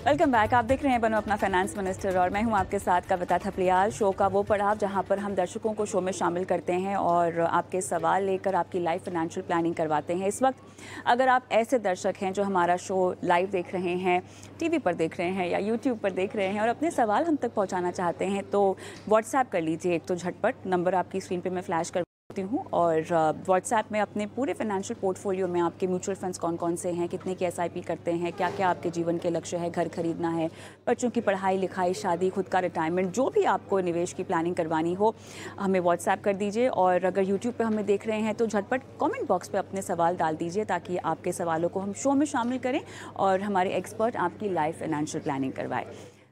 Welcome back. आप देख रहे हैं बनो अपना फाइनेंस मिनिस्टर और मैं हूं आपके साथ कविता थपलियाल। शो का वो पड़ाव जहां पर हम दर्शकों को शो में शामिल करते हैं और आपके सवाल लेकर आपकी लाइव फाइनेंशियल प्लानिंग करवाते हैं। इस वक्त अगर आप ऐसे दर्शक हैं जो हमारा शो लाइव देख रहे हैं, टीवी पर देख रहे हैं या यूट्यूब पर देख रहे हैं और अपने सवाल हम तक पहुँचाना चाहते हैं तो व्हाट्सएप कर लीजिए। एक तो झटपट नंबर आपकी स्क्रीन पर मैं फ्लैश कर हूँ और व्हाट्सएप में अपने पूरे फाइनेंशियल पोर्टफोलियो में आपके म्यूचुअल फंड्स कौन कौन से हैं, कितने की एसआईपी करते हैं, क्या क्या आपके जीवन के लक्ष्य है, घर खरीदना है, बच्चों की पढ़ाई लिखाई, शादी, खुद का रिटायरमेंट, जो भी आपको निवेश की प्लानिंग करवानी हो हमें व्हाट्सएप कर दीजिए। और अगर यूट्यूब पे हमें देख रहे हैं तो झटपट कमेंट बॉक्स पे अपने सवाल डाल दीजिए ताकि आपके सवालों को हम शो में शामिल करें और हमारे एक्सपर्ट आपकी लाइव फाइनेंशियल प्लानिंग करवाए।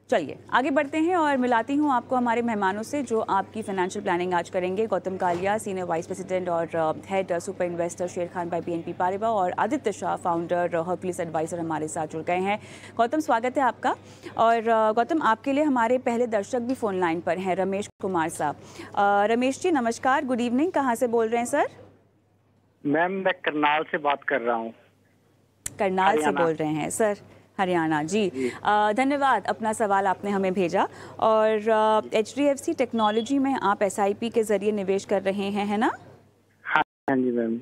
चलिए आगे बढ़ते हैं और मिलाती हूँ आपको हमारे मेहमानों से जो आपकी फाइनेंशियल प्लानिंग आज करेंगे। Gautam Kalia, senior vice president और head super investor Sher Khan by BNP Paribas, और Aditya Shah, founder Hercules advisor हमारे साथ जुड़ गए हैं। गौतम, स्वागत है आपका। और गौतम, आपके लिए हमारे पहले दर्शक भी फोन लाइन पर हैं, रमेश कुमार साहब। रमेश जी नमस्कार, गुड इवनिंग। कहाँ से बोल रहे हैं सर? मैम मैं करनाल से बात कर रहा हूँ। करनाल से बोल रहे हैं सर? हरियाणा जी। धन्यवाद, अपना सवाल आपने हमें भेजा। और HDFC टेक्नोलॉजी में आप SIP के जरिए निवेश कर रहे हैं, है ना? हाँ जी मैम।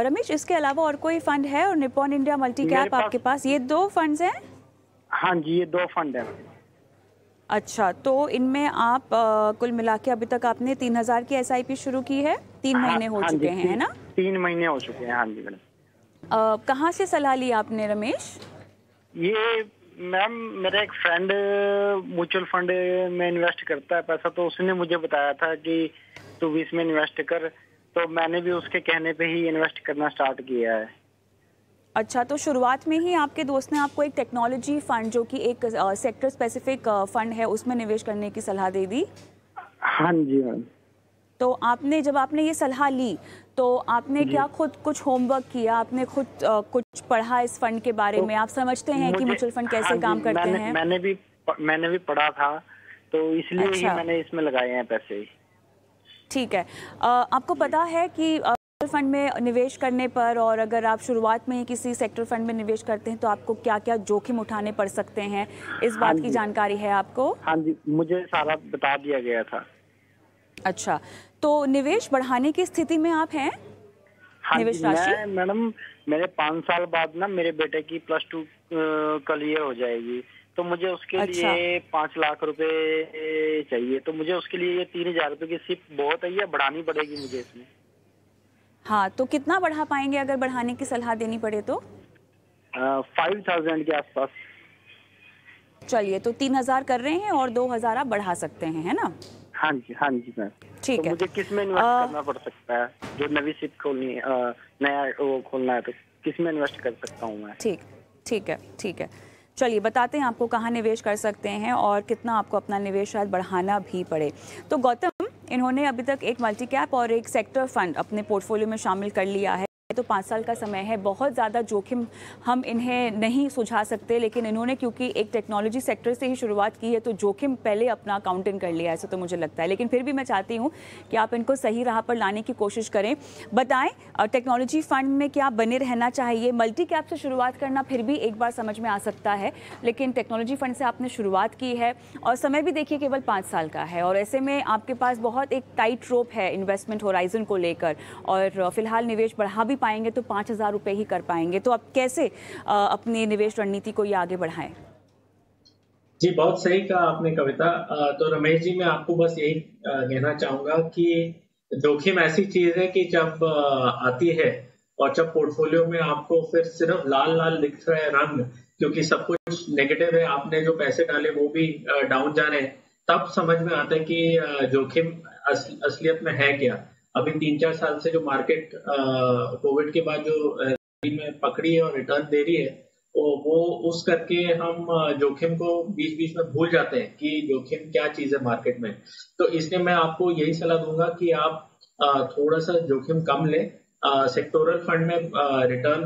रमेश, इसके अलावा और कोई फंड है और निप्पॉन इंडिया मल्टी कैप आपके पास? ये 2 फंड्स हैं? हाँ जी, ये 2 फंड हैं। अच्छा, तो इनमें आप कुल मिला के अभी तक आपने 3000 की SIP शुरू की है? 3 महीने हो चुके हैं, है ना? 3 महीने हो चुके हैं। हाँ जी मैडम। कहाँ से सलाह ली आपने रमेश? ये मैम मेरा एक फ्रेंड म्यूचुअल फंड में इन्वेस्ट करता है पैसा, तो उसने मुझे बताया था कि तू भी इसमें इन्वेस्ट कर, तो मैंने भी उसके कहने पे ही इन्वेस्ट करना स्टार्ट किया है। अच्छा, तो शुरुआत में ही आपके दोस्त ने आपको एक टेक्नोलॉजी फंड जो कि एक सेक्टर स्पेसिफिक फंड है उसमें निवेश करने की सलाह दे दी? हाँ जी मैम। तो आपने जब आपने ये सलाह ली तो आपने क्या खुद कुछ होमवर्क किया? आपने खुद कुछ पढ़ा इस फंड के बारे में? आप समझते हैं कि म्यूचुअल फंड कैसे काम करते हैं? मैंने भी पढ़ा था, तो इसलिए ही मैंने इसमें लगाए हैं पैसे। ठीक है। आपको पता है कि फंड में निवेश करने पर, और अगर आप शुरुआत में ही किसी सेक्टर फंड में निवेश करते हैं तो आपको क्या क्या जोखिम उठाने पड़ सकते हैं, इस बात की जानकारी है आपको? हाँ जी, मुझे सारा बता दिया गया था। अच्छा, तो निवेश बढ़ाने की स्थिति में आप हैं? हाँ निवेश राशि मैडम, मेरे 5 साल बाद ना मेरे बेटे की +2 क्लियर हो जाएगी, तो मुझे उसके लिए 5 लाख रुपए चाहिए। तो मुझे उसके लिए ये 3000 रुपए की सिप बहुत है या बढ़ानी पड़ेगी मुझे इसमें? हाँ, तो कितना बढ़ा पाएंगे अगर बढ़ाने की सलाह देनी पड़े तो? 5000 के आसपास। चलिए, तो 3000 कर रहे हैं और 2000 आप बढ़ा सकते हैं, है ना? हाँ जी मैम। ठीक है। मुझे किस में इन्वेस्ट करना पड़ सकता है? जो नवी सिप खोलनी है, नया वो खोलना है, तो किस में इन्वेस्ट कर सकता हूँ मैं? ठीक है। चलिए बताते हैं आपको कहाँ निवेश कर सकते हैं और कितना आपको अपना निवेश शायद बढ़ाना भी पड़े। तो गौतम, इन्होंने अभी तक एक मल्टी कैप और एक सेक्टर फंड अपने पोर्टफोलियो में शामिल कर लिया है। तो 5 साल का समय है, बहुत ज़्यादा जोखिम हम इन्हें नहीं सुझा सकते, लेकिन इन्होंने क्योंकि एक टेक्नोलॉजी सेक्टर से ही शुरुआत की है तो जोखिम पहले अपना काउंट इन कर लिया है, ऐसा तो मुझे लगता है। लेकिन फिर भी मैं चाहती हूँ कि आप इनको सही राह पर लाने की कोशिश करें। बताएं, टेक्नोलॉजी फंड में क्या बने रहना चाहिए? मल्टी कैप से शुरुआत करना फिर भी एक बार समझ में आ सकता है, लेकिन टेक्नोलॉजी फंड से आपने शुरुआत की है और समय भी देखिए केवल 5 साल का है, और ऐसे में आपके पास बहुत एक टाइट रोप है इन्वेस्टमेंट होराइजन को लेकर, और फिलहाल निवेश बढ़ा भी पाएंगे तो 5000 रुपए ही कर पाएंगे। तो आप कैसे अपनी निवेश रणनीति को ये आगे बढ़ाएं? जी, बहुत सही कहा आपने कविता। तो रमेश जी, मैं आपको बस यही कहना चाहूंगा कि जोखिम ऐसी चीज है कि जब आती है और जब पोर्टफोलियो में आपको फिर सिर्फ लाल लाल दिख रहा है रंग, क्योंकि सब कुछ नेगेटिव है, आपने जो पैसे डाले वो भी डाउन जा रहे हैं, तब समझ में आता है कि जोखिम असलियत में है क्या। अभी 3-4 साल से जो मार्केट कोविड के बाद जो में पकड़ी है और रिटर्न दे रही है, वो उस करके हम जोखिम को बीच बीच में भूल जाते हैं कि जोखिम क्या चीज है मार्केट में। तो इसलिए मैं आपको यही सलाह दूंगा कि आप थोड़ा सा जोखिम कम लें। सेक्टोरल फंड में रिटर्न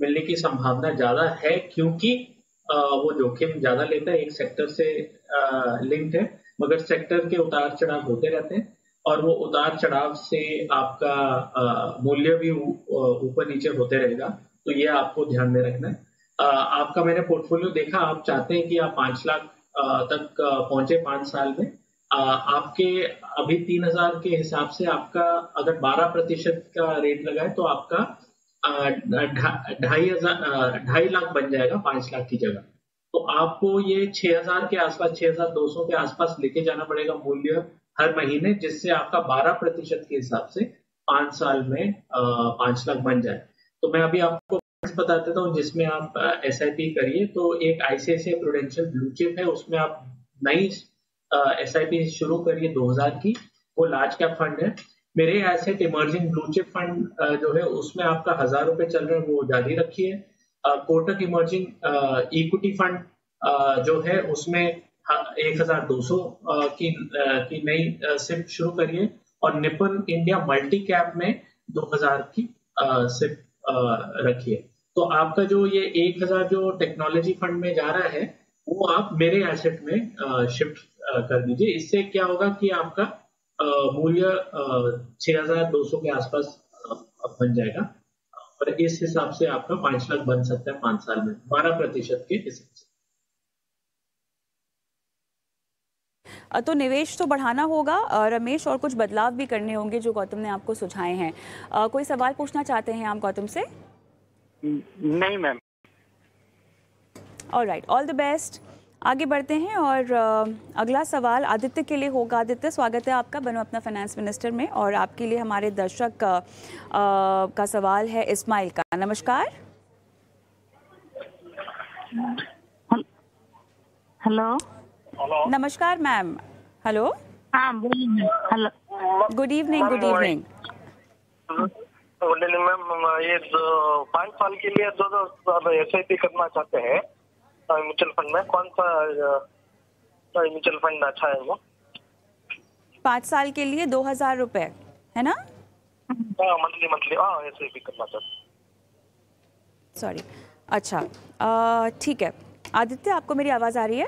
मिलने की संभावना ज्यादा है, क्योंकि वो जोखिम ज्यादा लेता है, एक सेक्टर से लिंक्ड है, मगर सेक्टर के उतार चढ़ाव होते रहते हैं और वो उतार चढ़ाव से आपका मूल्य भी ऊपर नीचे होते रहेगा। तो ये आपको ध्यान में रखना है। आपका मैंने पोर्टफोलियो देखा, आप चाहते हैं कि आप 5 लाख तक पहुंचे 5 साल में। आपके अभी 3,000 के हिसाब से आपका अगर 12% का रेट लगा है तो आपका 2.5 लाख बन जाएगा 5 लाख की जगह। तो आपको ये 6,000 के आसपास, 6,200 के आसपास लेके जाना पड़ेगा मूल्य हर महीने, जिससे आपका 12% के हिसाब से 5 साल में 5 लाख बन जाए। तो मैं अभी आपको बता देता हूँ जिसमें आप SIP करिए। तो एक ICICI प्रूडेंशियल ब्लू चिप है, उसमें आप नई SIP शुरू करिए 2,000 की, वो लार्ज कैप फंड है। मेरे asset emerging blue chip fund जो है उसमें आपका 1,000 रुपए चल रहे हैं, वो जारी रखिए। कोटक इमर्जिंग इक्विटी फंड जो है उसमें 1,200 की नई सिप शुरू करिए, और निपन इंडिया मल्टी कैप में 2,000 की सिप रखिए। तो आपका जो ये 1,000 जो टेक्नोलॉजी फंड में जा रहा है वो आप मेरे एसेट में शिफ्ट कर दीजिए। इससे क्या होगा कि आपका मूल्य 6,200 के आसपास बन जाएगा, और इस हिसाब से आपका 5 लाख बन सकता है 5 साल में 12% के हिसाब से। तो निवेश तो बढ़ाना होगा रमेश, और कुछ बदलाव भी करने होंगे जो गौतम ने आपको सुझाए हैं। कोई सवाल पूछना चाहते हैं आप गौतम से? नहीं ma'am. Alright, all the best. आगे बढ़ते हैं और अगला सवाल आदित्य के लिए होगा। आदित्य, स्वागत है आपका बनो अपना फाइनेंस मिनिस्टर में, और आपके लिए हमारे दर्शक का सवाल है इस्माइल का। नमस्कार। हेलो। नमस्कार मैम। हेलो। हाँ बोलिए। Hello. Good evening. Good evening ma'am. ये 5 साल के लिए 2,000 SIP करना चाहते हैं म्यूचुअल फंड में, कौन सा म्यूचुअल फंड अच्छा है वो? 5 साल के लिए 2,000 रुपए है ना? मंथली SIP करना चाहते। सॉरी, अच्छा, ठीक है। आदित्य, आपको मेरी आवाज आ रही है?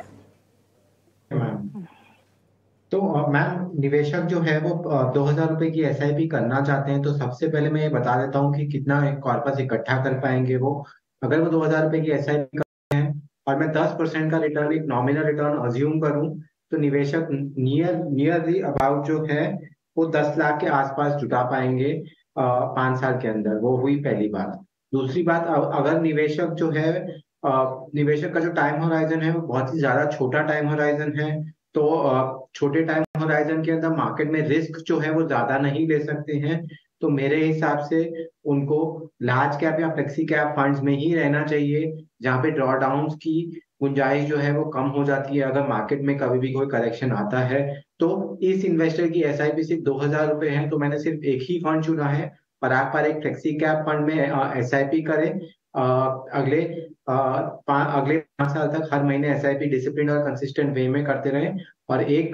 तो मैम, निवेशक जो है वो 2,000 रुपए की SIP करना चाहते हैं, तो सबसे पहले मैं ये बता देता हूँ कि कितना कॉर्पस इकट्ठा कर पाएंगे वो। अगर वो 2,000 रुपए की SIP करते हैं और मैं 10% का रिटर्न, एक नॉमिनल रिटर्न अज्यूम करूँ, तो निवेशक नियरली अबाउट जो है वो 10 लाख के आसपास जुटा पाएंगे 5 साल के अंदर। वो हुई पहली बात। दूसरी बात, अगर निवेशक जो है निवेशक का जो टाइम होराइजन है वो बहुत ही ज्यादा छोटा टाइम होराइजन है, तो छोटे टाइम होराइजन के अंदर मार्केट में रिस्क जो है वो ज्यादा नहीं ले सकते हैं। तो मेरे हिसाब से उनको लार्ज कैप या फ्लेक्सी कैप फंड्स में ही रहना चाहिए, जहाँ पे ड्रॉडाउन्स की गुंजाइश जो है वो कम हो जाती है अगर मार्केट में कभी भी कोई करेक्शन आता है। तो इस इन्वेस्टर की SIP सिर्फ 2,000 रुपए है, तो मैंने सिर्फ एक ही फंड चुना है। पराग पर एक फ्लेक्सी कैप फंड में SIP करें। अगले 5 साल तक हर महीने SIP डिसिप्लिन और कंसिस्टेंट वे में करते रहें। और एक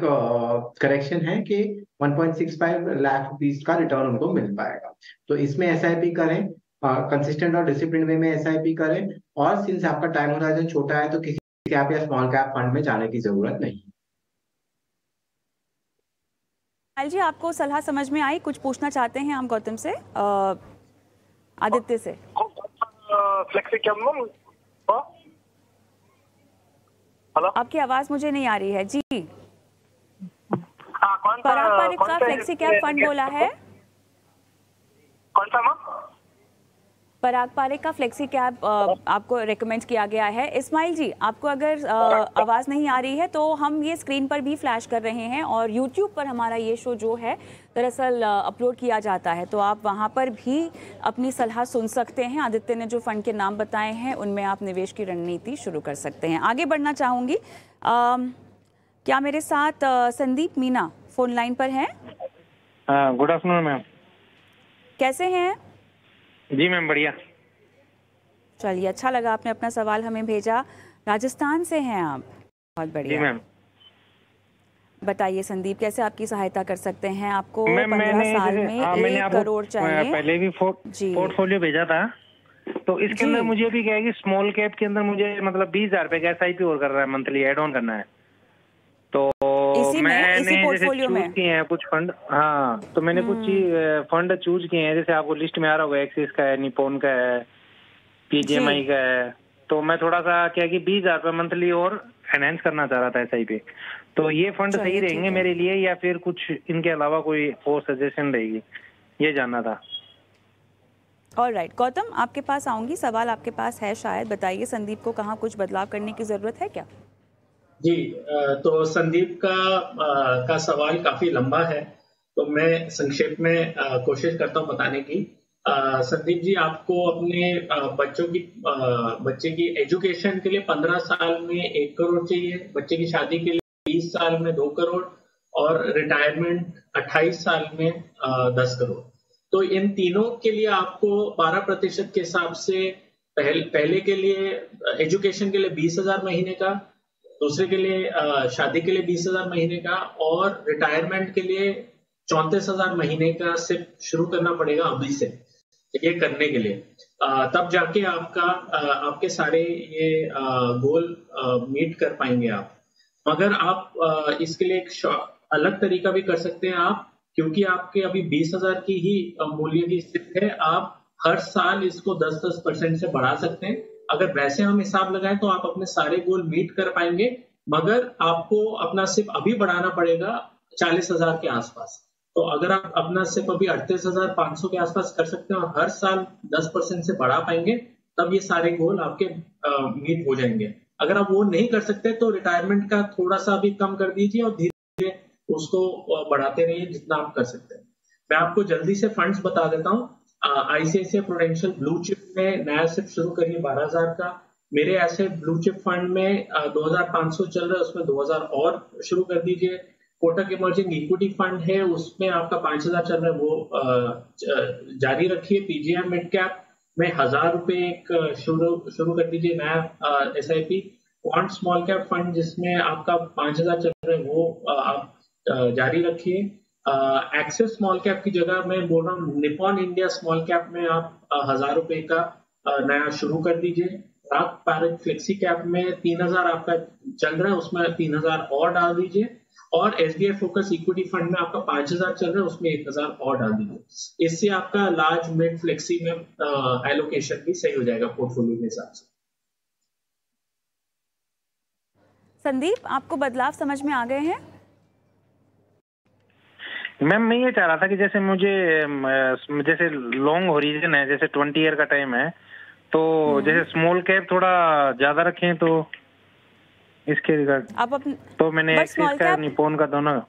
करेक्शन है कि 1.65 लाख रुपीस का रिटर्न उनको मिल पाएगा। तो इसमें SIP करें, कंसिस्टेंट और डिसिप्लिन वे में SIP करें, और सिंस आपका टाइम होराइजन छोटा है तो किसी कैप या स्मॉल कैप फंड में जाने की जरूरत नहीं। जी, आपको सलाह समझ में आई? कुछ पूछना चाहते हैं आप गौतम से? आदित्य से। Flexi cap. हेलो, आपकी आवाज मुझे नहीं आ रही है जी। कौन पराग पारिक का फ्लेक्सी कैप फंड बोला है? कौन सा मैम? पराग पारिक का फ्लेक्सी कैप आपको रेकमेंड किया गया है। इस्माइल जी, आपको अगर आवाज़ नहीं आ रही है तो हम ये स्क्रीन पर भी फ्लैश कर रहे हैं, और यूट्यूब पर हमारा ये शो जो है दरअसल अपलोड किया जाता है, तो आप वहाँ पर भी अपनी सलाह सुन सकते हैं। आदित्य ने जो फंड के नाम बताए हैं उनमें आप निवेश की रणनीति शुरू कर सकते हैं। आगे बढ़ना चाहूँगी। क्या मेरे साथ संदीप मीना फोन लाइन पर हैं? Good afternoon ma'am. कैसे हैं? जी मैम, बढ़िया। चलिए, अच्छा लगा आपने अपना सवाल हमें भेजा। राजस्थान से हैं आप? बहुत बढ़िया। जी मैम। बताइए संदीप, कैसे आपकी सहायता कर सकते हैं? आपको 15 साल में 1 करोड़ चाहिए। पहले भी पोर्टफोलियो भेजा था, तो इसके अंदर मुझे भी क्या है कि स्मॉल कैप के अंदर मुझे मतलब 20,000 रुपए का SIP और कर रहा है, मंथली एड ऑन करना है। तो मैंने जैसे चूज किए हैं कुछ फंड। हाँ, तो मैंने कुछ फंड चूज किए हैं, जैसे आपको लिस्ट में आ रहा होगा, एक्सिस का है, निपॉन का है, PGMI का है, तो मैं थोड़ा सा क्या कि 20,000 रुपये मंथली और फाइनेंस करना चाह रहा था SIP। तो ये फंड सही रहेंगे मेरे लिए या फिर कुछ इनके अलावा कोई और सजेशन रहेगी, ये जानना था। ऑलराइट गौतम, आपके पास आऊंगी, सवाल आपके पास है शायद, बताइए संदीप को कहाँ कुछ बदलाव करने की जरूरत है क्या? जी, तो संदीप का सवाल काफी लंबा है, तो मैं संक्षेप में कोशिश करता हूँ बताने की। संदीप जी, आपको अपने बच्चे की एजुकेशन के लिए 15 साल में 1 करोड़ चाहिए, बच्चे की शादी के लिए 20 साल में 2 करोड़ और रिटायरमेंट 28 साल में 10 करोड़। तो इन तीनों के लिए आपको 12% के हिसाब से पहले के लिए एजुकेशन के लिए 20,000 महीने का, दूसरे के लिए शादी के लिए 20,000 महीने का और रिटायरमेंट के लिए 34,000 महीने का सिर्फ शुरू करना पड़ेगा अभी से, ये करने के लिए। तब जाके आपके सारे ये गोल मीट कर पाएंगे आप। मगर आप इसके लिए एक अलग तरीका भी कर सकते हैं आप, क्योंकि आपके अभी 20,000 की ही मूल्य की स्थिति है, आप हर साल इसको 10% से बढ़ा सकते हैं। अगर वैसे हम हिसाब लगाएं तो आप अपने सारे गोल मीट कर पाएंगे, मगर आपको अपना सिर्फ अभी बढ़ाना पड़ेगा 40,000 के आसपास। तो अगर आप अपना सिर्फ अभी 38,500 के आसपास कर सकते हैं और हर साल 10% से बढ़ा पाएंगे, तब ये सारे गोल आपके मीट हो जाएंगे। अगर आप वो नहीं कर सकते तो रिटायरमेंट का थोड़ा सा भी कम कर दीजिए और धीरे धीरे उसको बढ़ाते रहिए जितना आप कर सकते हैं। मैं आपको जल्दी से फंड्स बता देता हूँ। ICICI प्रूडेंशियल ब्लू चिप में नया सिप शुरू करिए 12,000 का। मेरे ऐसे ब्लू चिप फंड में 2,500 चल रहा है, उसमें 2,000 और शुरू कर दीजिए। कोटक इमर्जिंग इक्विटी फंड है, उसमें आपका 5,000 चल रहा है, वो जारी रखिए। PGI मिड कैप में 1,000 रुपए एक शुरू कर दीजिए नया SIP। Quant small cap fund जिसमें आपका 5,000 चल रहा है, वो आप जारी रखिए। एक्सिस स्मॉल कैप की जगह मैं बोल रहा हूँ निपॉन इंडिया स्मॉल कैप में आप 1,000 रुपए का नया शुरू कर दीजिए। राक पैरेट फ्लेक्सी कैप में 3,000 आपका चल रहा है, उसमें 3,000 और डाल दीजिए। और SBI फोकस इक्विटी फंड में आपका 5,000 चल रहा है, उसमें 1,000 और डाल दीजिए। इससे आपका लार्ज मिड फ्लेक्सी में एलोकेशन भी सही हो जाएगा पोर्टफोलियो के हिसाब से। संदीप, आपको बदलाव समझ में आ गए हैं? मैम, मैं ये चाह रहा था कि जैसे मुझे जैसे लॉन्ग होरिजन है, जैसे 20 ईयर का टाइम है, तो जैसे स्मॉल कैप थोड़ा ज्यादा रखें तो इसके रिगार्ड आप तो मैंने एक्सिस का निपॉन का दोनों।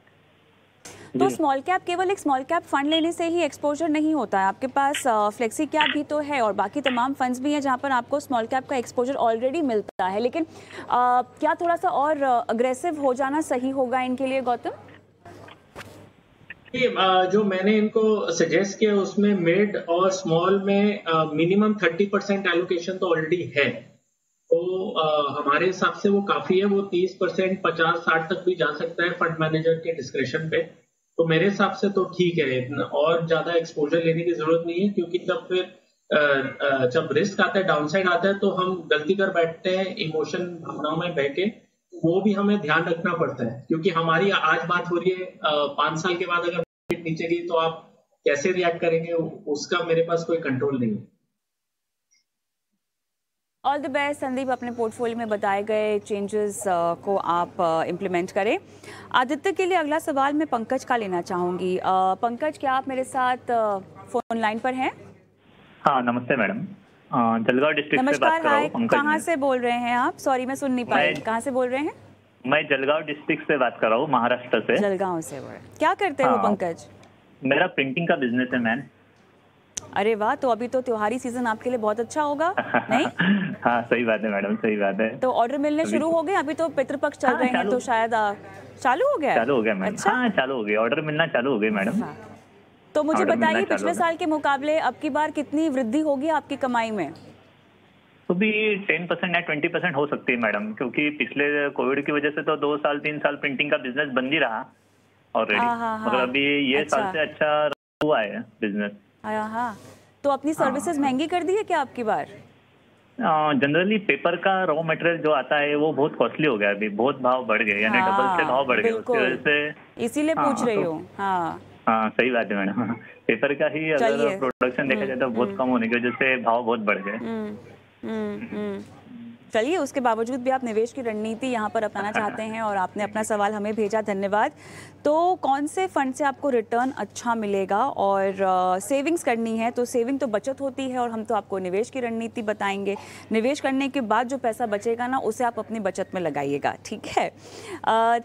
तो स्मॉल कैप केवल एक स्मॉल कैप फंड लेने से ही एक्सपोजर नहीं होता है, आपके पास फ्लेक्सी कैप भी तो है और बाकी तमाम फंड्स भी हैं जहां पर आपको स्मॉल कैप का एक्सपोजर ऑलरेडी मिलता है। लेकिन क्या थोड़ा सा और अग्रेसिव हो जाना सही होगा इनके लिए गौतम? जो मैंने इनको सजेस्ट किया उसमें मिड और स्मॉल में मिनिमम 30% एलोकेशन तो ऑलरेडी है, तो हमारे हिसाब से वो काफी है। वो 30%, 50-60 तक भी जा सकता है फंड मैनेजर के डिस्क्रिप्शन पे। तो मेरे हिसाब से तो ठीक है, और ज्यादा एक्सपोजर लेने की जरूरत नहीं है, क्योंकि जब रिस्क आता है, डाउनसाइड आता है, तो हम गलती कर बैठते हैं इमोशन भावनाओं में बह के। वो भी हमें ध्यान रखना पड़ता है, क्योंकि हमारी आज बात हो रही है, 5 साल के बाद अगर मार्केट नीचे गई तो आप कैसे रिएक्ट करेंगे, उसका मेरे पास कोई कंट्रोल नहीं है। ऑल द बेस्ट संदीप, अपने पोर्टफोलियो में बताए गए चेंजेस को आप इम्प्लीमेंट करें। आदित्य के लिए अगला सवाल मैं पंकज का लेना चाहूँगी। पंकज, क्या आप मेरे साथ फोन लाइन पर हैं? हाँ, नमस्ते मैडम, जलगांव डिस्ट्रिक्ट से बात कर रहा हूँ। कहाँ से बोल रहे हैं आप? सॉरी, मैं सुन नहीं पाई, कहाँ से बोल रहे हैं? मैं जलगांव डिस्ट्रिक्ट से बात कर रहा हूँ, महाराष्ट्र से। जलगांव से बोल रहे हैं, क्या करते हो पंकज? मेरा प्रिंटिंग का बिजनेस है मैम। अरे वाह, तो अभी तो त्योहारी सीजन आपके लिए बहुत अच्छा होगा, नहीं? हाँ, सही बात है मैडम, सही बात है। तो ऑर्डर मिलने शुरू हो गए? अभी तो पितृपक्ष चल रहे हैं, तो शायद चालू हो गया? चालू हो गया मैडम। अच्छा? हाँ, चालू हो गया, ऑर्डर मिलना चालू हो गए मैडम। तो मुझे बताइए, पिछले साल के मुकाबले अब की बार कितनी वृद्धि होगी आपकी कमाई में? तो भी 10% या 20% हो सकती है मैडम, क्योंकि पिछले कोविड की वजह से तो 2 साल 3 साल प्रिंटिंग का बिजनेस बंद ही रहा ऑलरेडी, मगर अभी ये साल से अच्छा हुआ है बिजनेस। हाँ, तो अपनी सर्विसेज महंगी कर दी है क्या आपकी बार? जनरली पेपर का रॉ मटेरियल जो आता है वो बहुत कॉस्टली हो गया, अभी बहुत भाव बढ़ गए, यानी डबल से भाव बढ़ गए, उसकी वजह से इसीलिए पूछ रही हूँ। हाँ, सही बात है मैडम। पेपर का ही अगर प्रोडक्शन देखा जाए तो बहुत कम होने की वजह से भाव बहुत बढ़ गए। चलिए, उसके बावजूद भी आप निवेश की रणनीति यहाँ पर अपनाना चाहते हैं और आपने अपना सवाल हमें भेजा, धन्यवाद। तो कौन से फंड से आपको रिटर्न अच्छा मिलेगा और सेविंग्स करनी है तो सेविंग तो बचत होती है और हम तो आपको निवेश की रणनीति बताएंगे। निवेश करने के बाद जो पैसा बचेगा ना उसे आप अपनी बचत में लगाइएगा, ठीक है।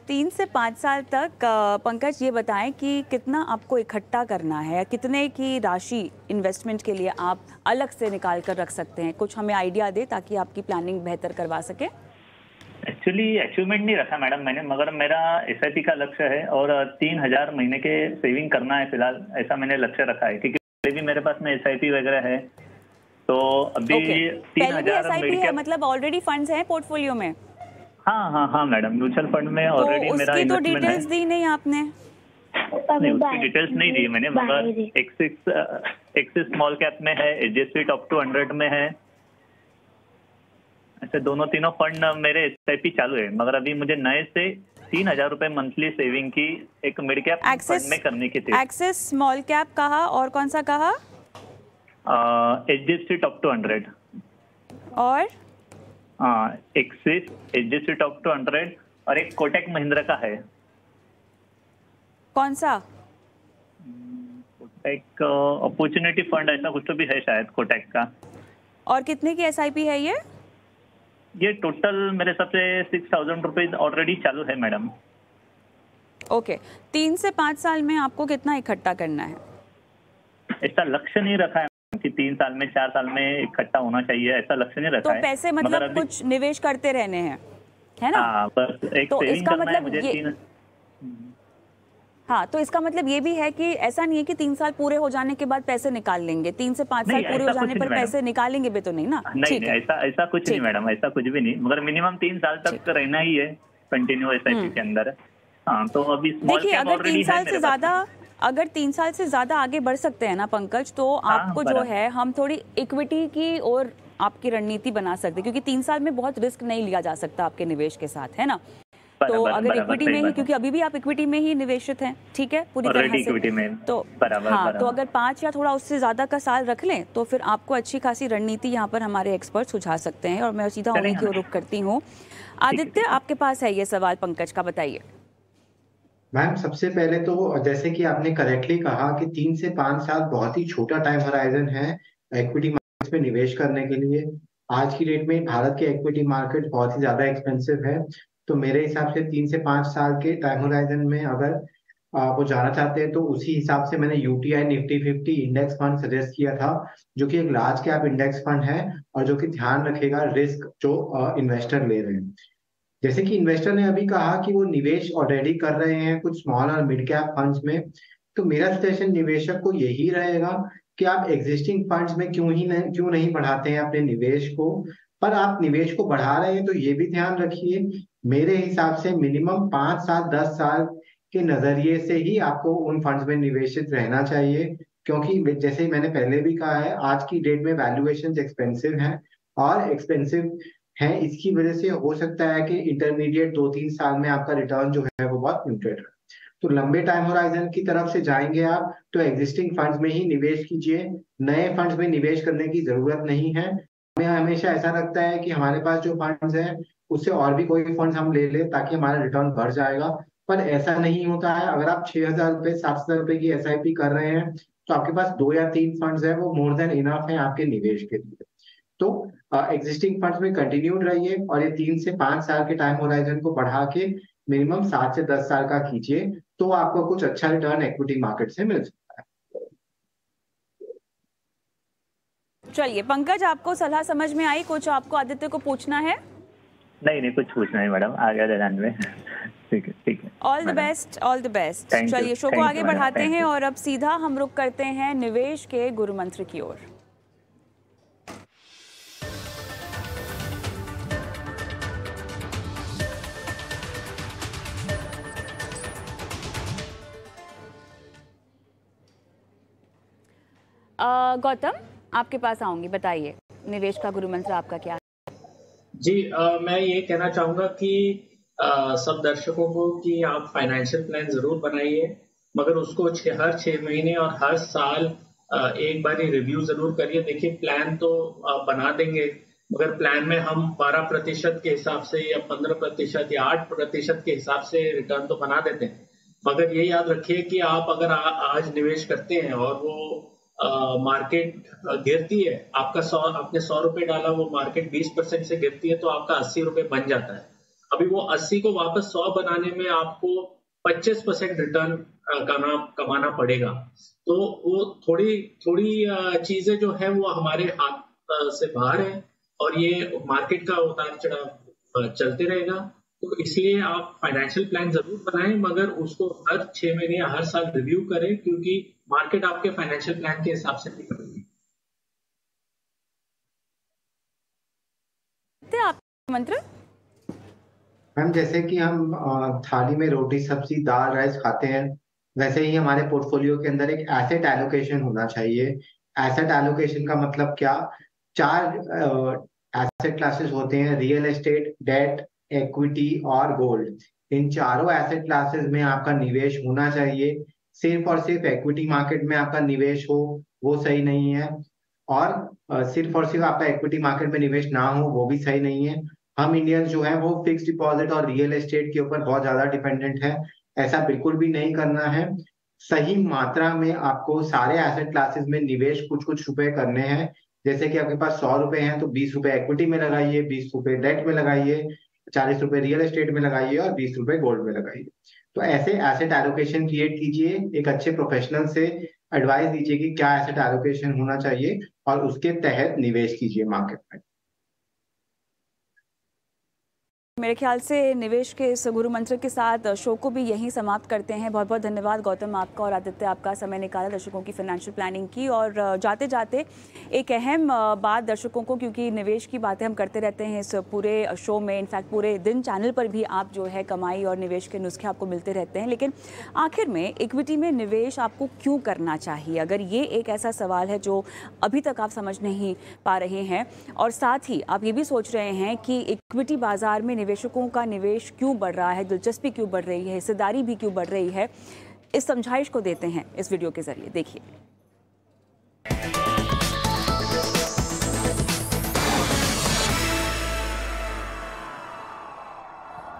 3 से 5 साल तक पंकज ये बताएं कि कितना आपको इकट्ठा करना है, कितने की राशि इन्वेस्टमेंट के लिए आप अलग से निकाल कर रख सकते हैं, कुछ हमें आइडिया दे ताकि आपकी प्लानिंग बेहतर करवा सके। एक्चुअली अचीवमेंट नहीं रखा मैडम मैंने, मगर मेरा SIP का लक्ष्य है और 3000 महीने के सेविंग करना है फिलहाल, ऐसा मैंने लक्ष्य रखा है। क्योंकि पहले भी मेरे पास में SIP वगैरह है, तो अभी 3000 SIP है, मतलब ऑलरेडी फंड्स हैं पोर्टफोलियो में। हाँ मैडम, म्यूचुअल फंड में ऑलरेडी मेरा तो डिटेल्स दी नहीं आपने? नहीं, उसकी डिटेल्स नहीं दी मैंने, मगर एक्सिस स्मॉल कैप में है, HDFC टॉप 200 में है। ऐसे दोनों तीनों फंड मेरे SIP चालू है, मगर अभी मुझे नए से 3000 रुपए मंथली सेविंग की एक मिड कैप फंड में करने की थी। एक्सिस स्मॉल कैप कहा और कौन सा कहा? HDFC टॉप 200 और एक्सिस, HDFC टॉप 200 और एक कोटक महिंद्रा का है। कौन सा? एक अपॉर्चुनिटी फंड ऐसा कुछ तो भी है शायद कोटक का। और कितने की SIP है ये टोटल मेरे हिसाब से 6000 रुपीज ऑलरेडी चालू है मैडम। ओके, 3 से 5 साल में आपको कितना इकट्ठा करना है? ऐसा लक्ष्य नहीं रखा है कि 3 साल में 4 साल में इकट्ठा होना चाहिए, ऐसा लक्ष्य नहीं रखा है। तो पैसे मतलब कुछ निवेश करते रहने हैं, है ना? बस एक तो सेविंग इसका करना है मुझे। तो इसका मतलब ये भी है कि ऐसा नहीं है कि 3 साल पूरे हो जाने के बाद पैसे निकाल लेंगे, 3 से 5 साल पूरे हो जाने पर पैसे निकालेंगे भी तो नहीं ना? नहीं, ऐसा कुछ नहीं मैडम, ऐसा कुछ भी नहीं, मगर मिनिमम 3 साल तक रहना ही है कंटिन्यू SIP के अंदर। तो अभी देखिए, अगर 3 साल से ज्यादा आगे बढ़ सकते हैं ना पंकज, तो आपको जो है हम थोड़ी इक्विटी की और आपकी रणनीति बना सकते हैं, क्योंकि 3 साल में बहुत रिस्क नहीं लिया जा सकता आपके निवेश के साथ, है ना? तो अगर इक्विटी में ही, क्योंकि अभी भी आप इक्विटी में ही निवेशित हैं, ठीक है, पूरी तरह से, तो तो अगर 5 या थोड़ा उससे ज्यादा का साल रख लें तो फिर आपको अच्छी खासी रणनीति यहाँ पर हमारे एक्सपर्ट सुझा सकते हैं। और मैं सीधा उन्हीं की ओर रुख करती हूँ। आदित्य, आपके पास है ये सवाल पंकज का, बताइए। मैम, सबसे पहले तो जैसे कि आपने करेक्टली कहा कि 3 से 5 साल बहुत ही छोटा टाइम होराइजन है इक्विटी मार्केट में निवेश करने के लिए। आज की डेट में भारत के इक्विटी मार्केट बहुत ही ज्यादा एक्सपेंसिव है, तो मेरे हिसाब से 3 से 5 साल के टाइम होराइजन में अगर वो जाना चाहते हैं तो उसी हिसाब से मैंने UTI Nifty 50 index fund suggest किया था, जो कि एक लार्ज कैप इंडेक्स फंड है और जो कि ध्यान रखेगा रिस्क जो इन्वेस्टर ले रहे हैं। जैसे कि इन्वेस्टर ने अभी कहा कि वो निवेश ऑलरेडी कर रहे हैं कुछ स्मॉल और मिड कैप फंड्स में, तो मेरा सजेशन निवेशक को यही रहेगा कि आप एग्जिस्टिंग फंड्स में क्यों नहीं बढ़ाते हैं अपने निवेश को। पर आप निवेश को बढ़ा रहे हैं तो ये भी ध्यान रखिए, मेरे हिसाब से मिनिमम 5 साल 10 साल के नजरिए से ही आपको उन फंड्स में निवेशित रहना चाहिए, क्योंकि जैसे मैंने पहले भी कहा है, आज की डेट में वैल्यूएशन एक्सपेंसिव हैं और एक्सपेंसिव हैं, इसकी वजह से हो सकता है कि इंटरमीडिएट 2-3 साल में आपका रिटर्न जो है वो बहुत म्यूटेड है। तो लंबे टाइम होराइजन की तरफ से जाएंगे आप तो एग्जिस्टिंग फंड्स में ही निवेश कीजिए, नए फंड्स में निवेश करने की जरूरत नहीं है। हमें हमेशा ऐसा लगता है कि हमारे पास जो फंड्स हैं उससे और भी कोई फंड्स हम ले लें ताकि हमारा रिटर्न बढ़ जाएगा, पर ऐसा नहीं होता है। अगर आप 6000 रुपए 7000 रुपए की SIP कर रहे हैं तो आपके पास 2 या 3 फंड्स है, वो मोर देन इनफ है आपके निवेश के लिए। तो एग्जिस्टिंग फंड्स में कंटिन्यूड रहिए और ये 3 से 5 साल के टाइम होराइजन को बढ़ा के मिनिमम 7 से 10 साल का कीजिए, तो आपको कुछ अच्छा रिटर्न इक्विटी मार्केट से मिल सकता है। चलिए पंकज, आपको सलाह समझ में आई? कुछ आपको आदित्य को पूछना है? नहीं, कुछ पूछना है मैडम, आ गया ध्यान में। ठीक है। All the best, all the best. चलिए शो को आगे बढ़ाते हैं और अब सीधा हम रुख करते हैं निवेश के गुरु मंत्र की ओर। गौतम, आपके पास आऊंगी, बताइए निवेश का गुरु मंत्र आपका क्या है? जी, मैं ये कहना चाहूंगा कि सब दर्शकों को कि आप फाइनेंशियल प्लान जरूर बनाइए, मगर उसको हर 6 महीने और हर साल एक बार ही रिव्यू जरूर करिए। देखिए, प्लान तो आप बना देंगे, मगर प्लान में हम 12% के हिसाब से या 15% या 8% के हिसाब से रिटर्न तो बना देते हैं। मगर ये याद रखिए कि आप अगर आज निवेश करते हैं और वो मार्केट गिरती है, आपने 100 रुपए डाला, वो मार्केट 20% से गिरती है तो आपका 80 रुपए बन जाता है। अभी वो 80 को वापस 100 बनाने में आपको 25% रिटर्न कमाना पड़ेगा। तो वो थोड़ी चीजें जो है वो हमारे हाथ से बाहर है और ये मार्केट का उतार चढ़ाव चलते रहेगा। तो इसलिए आप फाइनेंशियल प्लान जरूर बनाएं, मगर उसको हर 6 महीने या हर साल रिव्यू करें, क्योंकि मार्केट आपके फाइनेंशियल प्लान के हिसाब से नहीं करेगी। मंत्र मैम, जैसे कि हम थाली में रोटी सब्जी दाल राइस खाते हैं, वैसे ही हमारे पोर्टफोलियो के अंदर एक एसेट एलोकेशन होना चाहिए। एसेट एलोकेशन का मतलब क्या? 4 एसेट क्लासेस होते हैं, रियल एस्टेट, डेट, इक्विटी और गोल्ड। इन चारों एसेट क्लासेस में आपका निवेश होना चाहिए। सिर्फ और सिर्फ इक्विटी मार्केट में आपका निवेश हो वो सही नहीं है, और सिर्फ और सिर्फ आपका इक्विटी मार्केट में निवेश ना हो वो भी सही नहीं है। हम इंडियंस जो है वो फिक्स डिपॉजिट और रियल एस्टेट के ऊपर बहुत ज्यादा डिपेंडेंट है। ऐसा बिल्कुल भी नहीं करना है। सही मात्रा में आपको सारे एसेट क्लासेस में निवेश कुछ रुपए करने हैं। जैसे कि आपके पास 100 रुपए हैं तो 20 रुपए इक्विटी में लगाइए, 20 रुपए डेट में लगाइए, 40 रुपए रियल एस्टेट में लगाइए और 20 रुपए गोल्ड में लगाइए। तो ऐसे एसेट एलोकेशन क्रिएट कीजिए। एक अच्छे प्रोफेशनल से एडवाइस दीजिए कि क्या एसेट एलोकेशन होना चाहिए और उसके तहत निवेश कीजिए मार्केट में। मेरे ख्याल से निवेश के इस गुरु मंत्र के साथ शो को भी यहीं समाप्त करते हैं। बहुत बहुत धन्यवाद गौतम आपका और आदित्य, आपका समय निकाला दर्शकों की फाइनेंशियल प्लानिंग की। और जाते जाते एक अहम बात दर्शकों को, क्योंकि निवेश की बातें हम करते रहते हैं इस पूरे शो में, इनफैक्ट पूरे दिन चैनल पर भी आप जो है कमाई और निवेश के नुस्खे आपको मिलते रहते हैं, लेकिन आखिर में इक्विटी में निवेश आपको क्यों करना चाहिए? अगर ये एक ऐसा सवाल है जो अभी तक आप समझ नहीं पा रहे हैं और साथ ही आप ये भी सोच रहे हैं कि इक्विटी बाजार में निवेशकों का निवेश क्यों बढ़ रहा है, दिलचस्पी क्यों बढ़ रही है, हिस्सेदारी भी क्यों बढ़ रही है, इस समझाइश को देते हैं इस वीडियो के जरिए। देखिए।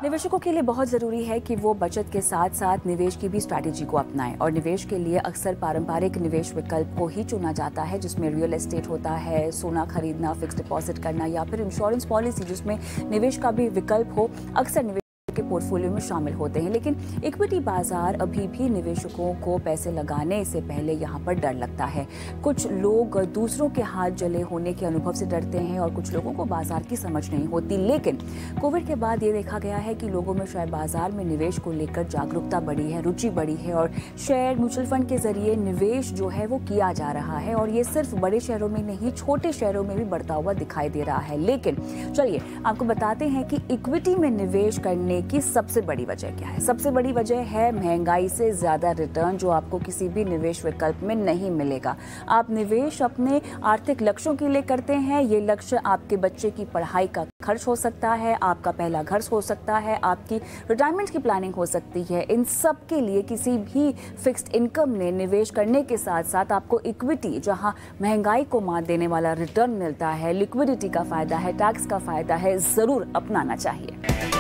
निवेशकों के लिए बहुत ज़रूरी है कि वो बचत के साथ साथ निवेश की भी स्ट्रैटेजी को अपनाएं, और निवेश के लिए अक्सर पारंपरिक निवेश विकल्प को ही चुना जाता है, जिसमें रियल एस्टेट होता है, सोना खरीदना, फिक्स डिपॉजिट करना या फिर इंश्योरेंस पॉलिसी जिसमें निवेश का भी विकल्प हो, अक्सर निवेश के पोर्टफोलियो में शामिल होते हैं। लेकिन इक्विटी बाजार अभी भी निवेशकों को पैसे लगाने से पहले यहाँ पर डर लगता है। कुछ लोग दूसरों के हाथ जले होने के अनुभव से डरते हैं और कुछ लोगों को बाजार की समझ नहीं होती। लेकिन कोविड के बाद ये देखा गया है कि लोगों में शेयर बाजार में निवेश को लेकर जागरूकता बढ़ी है, रुचि बढ़ी है और शेयर म्यूचुअल फंड के जरिए निवेश जो है वो किया जा रहा है, और ये सिर्फ बड़े शहरों में नहीं, छोटे शहरों में भी बढ़ता हुआ दिखाई दे रहा है। लेकिन चलिए आपको बताते हैं कि इक्विटी में निवेश करने की सबसे बड़ी वजह क्या है। सबसे बड़ी वजह है महंगाई से ज्यादा रिटर्न, जो आपको किसी भी निवेश विकल्प में नहीं मिलेगा। आप निवेश अपने आर्थिक लक्ष्यों के लिए करते हैं। ये लक्ष्य आपके बच्चे की पढ़ाई का खर्च हो सकता है, आपका पहला घर हो सकता है, आपकी रिटायरमेंट की प्लानिंग हो सकती है। इन सब के लिए किसी भी फिक्स्ड इनकम में निवेश करने के साथ साथ आपको इक्विटी, जहां महंगाई को मात देने वाला रिटर्न मिलता है, लिक्विडिटी का फायदा है, टैक्स का फायदा है, जरूर अपनाना चाहिए।